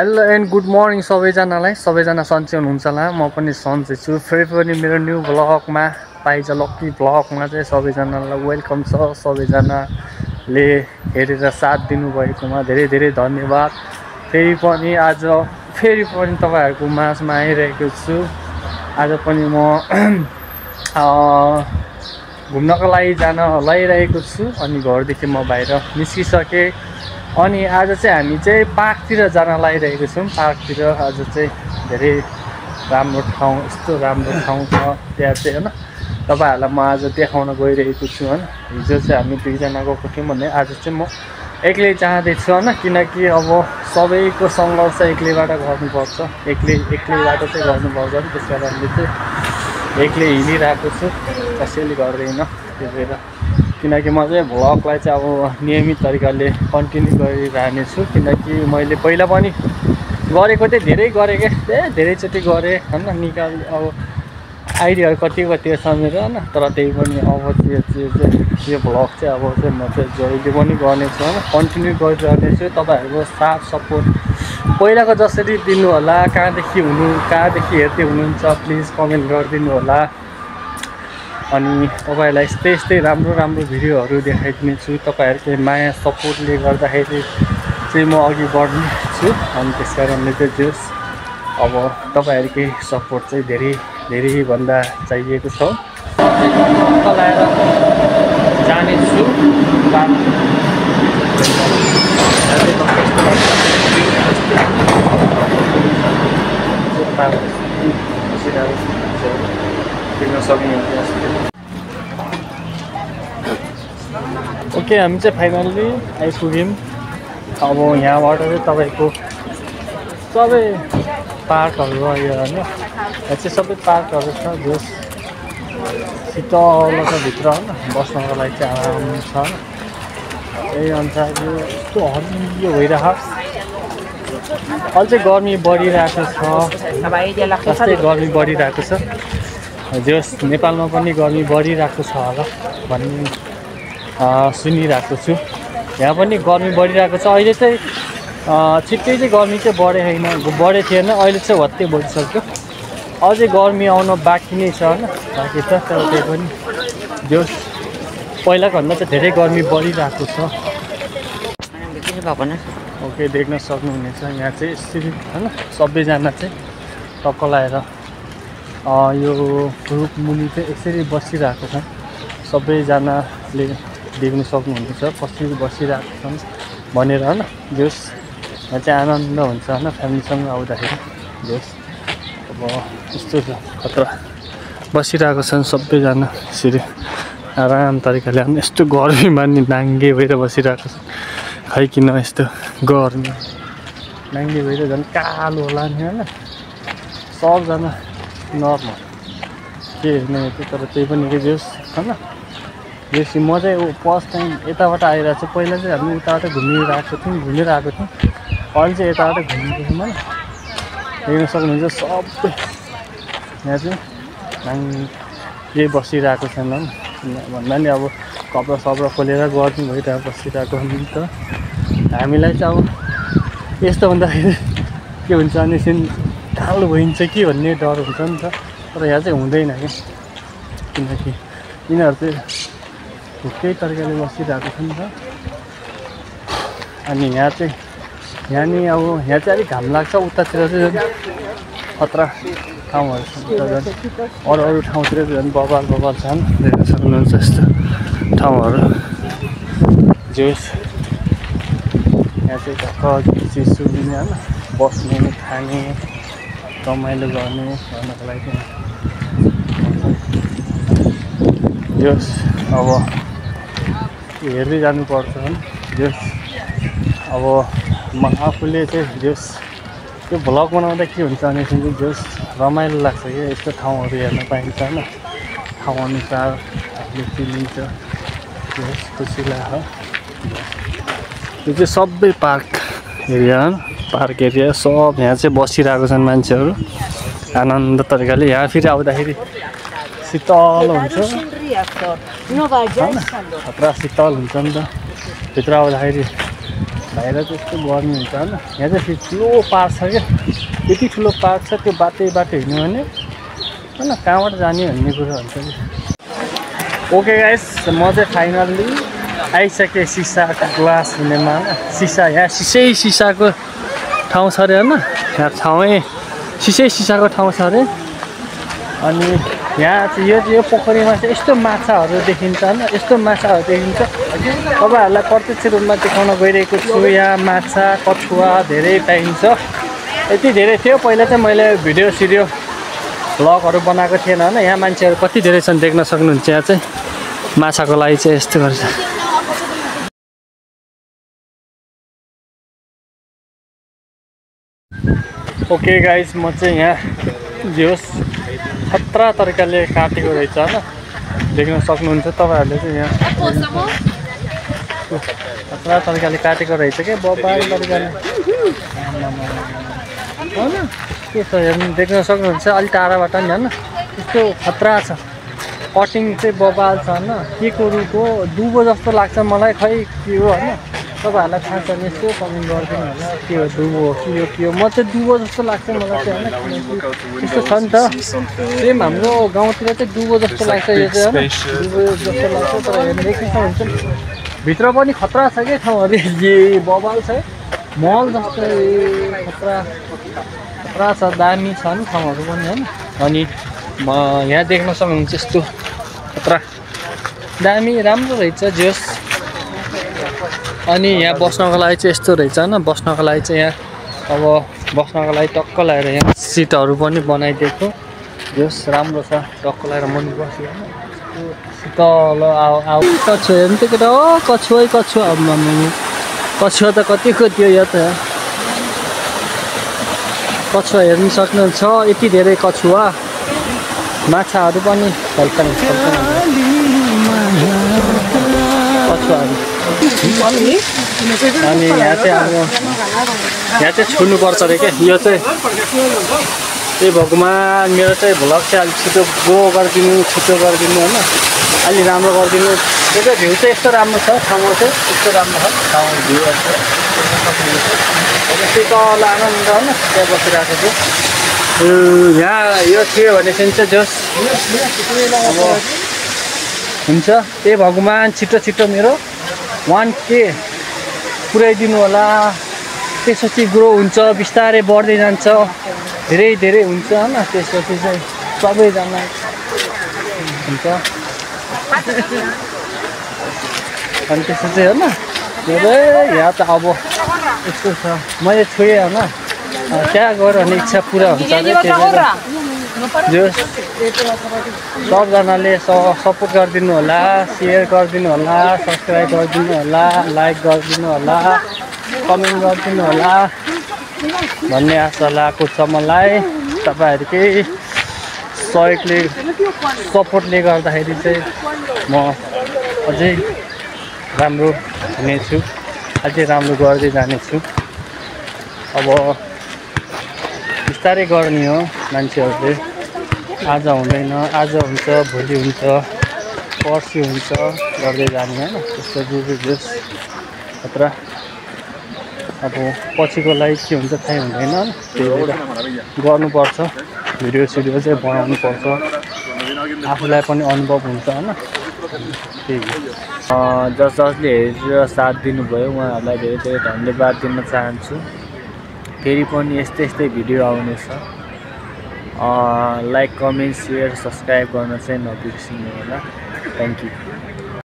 Hello and good morning सबैजनालाई। सबैजना सन्चै हुनुहुन्छ होला। म पनि सन्चै छु। फेरि पनि मेरो न्यू भ्लगमा पाइज लक्की भ्लगमा चाहिँ सबैजनालाई वेलकम छ। सबैजनाले हेरेर साथ दिनुभएकोमा धेरै धेरै धन्यवाद। फेरि पनि तपाईँहरूको माझमा आइरहेको छु। आज पनि म घुम्नको लागि जान लागिरहेको छु अनि घरदेखि म बाहिर निस्किसकेँ। अनि आज चाहिँ हामी चाहिँ पार्कतिर जान लागिरहेको छौँ। पार्कतिर आज चाहिँ धेरै राम्रो ठाउँ, यस्तो राम्रो ठाउँ छ त्यहाँ चाहिँ होइन। तपाईँहरूलाई म आज देखाउन गइरहेको छु होइन। हिजो चाहिँ हामी दुईजना गएको थियौँ भने आज चाहिँ म एक्लै जाँदैछु होइन। किनकि अब सबैको सङ्घर्ष एक्लैबाट गर्नुपर्छ, एक्लैबाट चाहिँ गर्नुपर्छ। त्यस कारणले चाहिँ एक्लै हिँडिरहेको छु, कसैले गर्दैन। त्यही भएर किनकि म चाहिँ भ्लगलाई चाहिँ अब नियमित तरिकाले कन्टिन्यू गरिरहनेछु। किनकि मैले पहिला पनि गरेको चाहिँ धेरैचोटि गरेँ होइन। अब आइडियाहरू कति छ मेरो होइन। तर त्यही पनि अब यो भ्लग चाहिँ अब चाहिँ म चाहिँ जहिले पनि गर्नेछु होइन, कन्टिन्यू गरिरहनेछु। तपाईँहरूको साथ सपोर्ट पहिलाको जसरी दिनु होला। कहाँदेखि हेर्दै हुनुहुन्छ प्लिज कमेन्ट गरिदिनु होला। अनि तपाईँहरूलाई यस्तै राम्रो भिडियोहरू देखाइदिने छु। तपाईँहरूको माया सपोर्टले गर्दाखेरि चाहिँ म अघि बढ्नेछु। अनि त्यस कारणले चाहिँ जस अब तपाईँहरूकै सपोर्ट चाहिँ धेरै भन्दा चाहिएको छ। लाएर जानेछु ओके, हामी चाहिँ फाइनल्ली आइपुग्यौँ। अब यहाँबाट चाहिँ तपाईँको सबै पार्कहरू रह्यो होइन। यहाँ चाहिँ सबै पार्कहरू छ। जस शीतल छ भित्र होइन, बस्नको लागि चाहिँ आराम छ। त्यही अनुसार यस्तो हरियो भइरहेको। अहिले चाहिँ गर्मी बढिरहेको छ, जस्तै गर्मी बढिरहेको छ। जस नेपालमा पनि गर्मी बढिरहेको छ होला भन्ने सुनिरहेको छु। यहाँ पनि गर्मी बढिरहेको छ। अहिले चाहिँ छिट्टै चाहिँ गर्मी चाहिँ बढेको थिएन, अहिले चाहिँ हत्तै बढिसक्यो। अझै गर्मी आउन बाँकी नै छ होइन, बाँकी छ। तर त्यही पनि जो पहिलाको भन्दा चाहिँ धेरै गर्मी बढिरहेको छ। ओके, देख्न सक्नुहुनेछ यहाँ चाहिँ यसरी होइन सबैजना चाहिँ टक्क लगाएर यो रुख मुनि चाहिँ यसरी बसिरहेको छ। सबैजनाले देख्न सक्नुहुनेछ कसरी बसिरहेको छन् भनेर होइन। जोस् यहाँ चाहिँ आनन्द हुन्छ होइन फ्यामिलीसँग आउँदाखेरि। जोस् अब यस्तो छ खतरा बसिरहेको छन् सबैजना यसरी आराम तरिकाले। अनि यस्तो गर्मीमा नि नाङ्गे भएर बसिरहेको छ। खै किन यस्तो गर्मी नाङ्गे भएर झन् कालो होला नि होइन। सबजना नर्मल के हेर्ने थियो, तर त्यही पनि के जोस् होइन। बेसी म चाहिँ फर्स्ट टाइम यताबाट आइरहेको छु। पहिला चाहिँ हामी उताबाट घुमिरहेको थियौँ। अहिले चाहिँ यताबाट घुमेको थियौँ होइन। हेर्न सक्नुहुन्छ सबै यहाँ चाहिँ नाङ्गे बसिरहेको छैन भन्दा नि अब कपडा खोलेर गर्मी भइरहेको बसिरहेको नि त। हामीलाई चाहिँ अब यस्तो भन्दाखेरि के हुन्छ भनेदेखि कालो भइन्छ कि भन्ने डर हुन्छ नि त। तर यहाँ चाहिँ हुँदैन क्या, किनकि यिनीहरू चाहिँ ढुक्कै तरिकाले बसिरहेको छ नि त। अनि यहाँ चाहिँ अलिक घाम लाग्छ। उतातिर चाहिँ खतरा ठाउँहरू छ। अरू ठाउँतिर चाहिँ झन् बबाल छन्। देख्न सक्नुहुन्छ यस्तो ठाउँहरू। जोस् यहाँ चाहिँ टक्क चिसो दिने होइन, बस्ने खाने रमाइलो गर्नको लागि जोस् अब हेर्दै जानुपर्छ होइन। जोस् अब म आफूले चाहिँ जोस् त्यो भ्लग बनाउँदा के हुन्छ भनेदेखि चाहिँ जोस् रमाइलो लाग्छ क्या। यस्तो ठाउँहरू हेर्न पाइन्छ होइन। ठाउँ अनुसार आफूले चिनिन्छ, जोस् खुसी लाग्छ। यो चाहिँ सबै पार्क एरिया सब यहाँ चाहिँ बसिरहेको छन् मान्छेहरू आनन्द तरिकाले। यहाँ फेरि आउँदाखेरि शीतल हुन्छ, खतरा शीतल हुन्छ नि त। भित्र आउँदाखेरि बाहिर चाहिँ यस्तो गर्मी हुन्छ होइन। यहाँ चाहिँ ठुलो पार्क छ क्या, यति ठुलो पार्क छ, त्यो बाटो हिँड्यो भने होइन कहाँबाट जाने भन्ने कुरो हुन्छ कि। ओके गाइस, म चाहिँ फाइनल्ली आइसकेँ सिसाको ग्लास हुनेमा होइन। सिसा यहाँ सिसाको ठाउँ छ अरे होइन, यहाँ ठाउँै सिसाको ठाउँ छ अरे। अनि यहाँ चाहिँ यो पोखरीमा चाहिँ यस्तो माछाहरू देखिन्छ होइन, यस्तो माछाहरू देखिन्छ। तपाईँहरूलाई प्रत्यक्ष रूपमा देखाउन गइरहेको छु। यहाँ माछा कछुवा धेरै पाइन्छ, यति धेरै थियो। पहिला चाहिँ मैले भिडियो भ्लगहरू बनाएको थिएन होइन। यहाँ मान्छेहरू कति धेरै छन् देख्न सक्नुहुन्छ। यहाँ चाहिँ माछाको लागि चाहिँ यस्तो गर्छ। ओके गाइस, म चाहिँ यहाँ जोस खतरा तरिकाले काटेको रहेछ होइन, देख्न सक्नुहुन्छ तपाईँहरूले चाहिँ। यहाँ खतरा तरिकाले काटेको रहेछ क्या, बबाल तरिकाले होइन। के छ हेर्नु, देख्न सक्नुहुन्छ अलि टाढाबाट नि होइन, यस्तो खतरा छ। कटिङ चाहिँ बबाल छ होइन। के को रुखो दुबो जस्तो लाग्छ मलाई, खै के हो होइन। तपाईँहरूलाई थाहा छ भने यसो कमेन्ट गरिदिनु होला, के हो दुबो हो कि यो के हो। म चाहिँ दुबो जस्तो लाग्छ मलाई चाहिँ होइन, त्यस्तो छ नि त। सेम हाम्रो गाउँतिर चाहिँ दुबो जस्तो लाग्छ यो चाहिँ होइन, दुबो जस्तो लाग्छ। तर हेर्नु देख्न सक्नुहुन्छ भित्र पनि खतरा छ क्या ठाउँहरू, ए बबाल छ, मल जस्तो खतरा छ, दामी छ नि ठाउँहरू पनि होइन। अनि म यहाँ देख्न सक्नुहुन्छ यस्तो खतरा दामी राम्रो रहेछ जोस। अनि यहाँ बस्नको लागि चाहिँ यस्तो रहेछ होइन, बस्नको लागि चाहिँ यहाँ अब बस्नको लागि टक्क लगाएर यहाँ सिटहरू पनि बनाइदिएको जोस, राम्रो छ। टक्क लगाएर मन बस्यो होइन, शीतल आऊ। कछुवा हेर्नु त केटा, हो कछुवा त कतिको थियो यो त। कछुवा हेर्नु सक्नुहुन्छ, यति धेरै कछुवा, माछाहरू पनि कछुवाहरू। अनि यहाँ चाहिँ छुनुपर्छ अरे क्या यो चाहिँ। ए भगवान्, मेरो चाहिँ भ्लग चाहिँ अलिक छिटो ग्रो गरिदिनु, होइन, अलि राम्रो गरिदिनु। यो चाहिँ भ्यू चाहिँ यस्तो राम्रो छ, ठाउँमा चाहिँ यस्तो राम्रो छ ठाउँ, भ्यूहरू चाहिँ शीतल आनन्द होइन, त्यहाँ बसिरहेको छु। यहाँ यो थियो भनेदेखि चाहिँ जोस अब हुन्छ। ए भगवान्, छिटो मेरो 1K पुऱ्याइदिनु होला, त्यसपछि ग्रो हुन्छ, बिस्तारै बढ्दै जान्छ, धेरै हुन्छ होइन। त्यसपछि चाहिँ सबैजना हुन्छ। अनि त्यसपछि चाहिँ होइन धेरै यहाँ त अब यस्तो छ, मैले छोएँ होइन, त्यहाँ गएर भने इच्छा पुरा हुन्छ अरे। जो सबजनाले सपोर्ट गरिदिनु होला, सेयर गरिदिनु होला, सब्सक्राइब गरिदिनु होला, लाइक गरिदिनु होला, कमेन्ट गरिदिनु होला भन्ने आशा लागेको छ मलाई। तपाईँहरूकै सहयोगले, सपोर्टले गर्दाखेरि चाहिँ म अझै राम्रो हुनेछु, अझै राम्रो गर्दै जानेछु। अब बिस्तारै गर्ने हो मान्छेहरूले, आज हुँदैन, आज हुन्छ, भोलि हुन्छ, पर्सि हुन्छ, गर्दै जाने होइन। त्यस्तो जोस खतरा। अब पछिको लागि के हुन्छ थाहै हुँदैन, त्यही भएर गर्नुपर्छ, भिडियो चाहिँ बनाउनु पर्छ, आफूलाई पनि अनुभव हुन्छ होइन। त्यही जसले हेरेर साथ दिनुभयो उहाँहरूलाई धेरै धन्यवाद दिन चाहन्छु। फेरि पनि यस्तै भिडियो आउनेछ। लाइक, कमेन्ट, सेयर, सब्सक्राइब गर्न चाहिँ नबिर्सिनु होला। Thank you.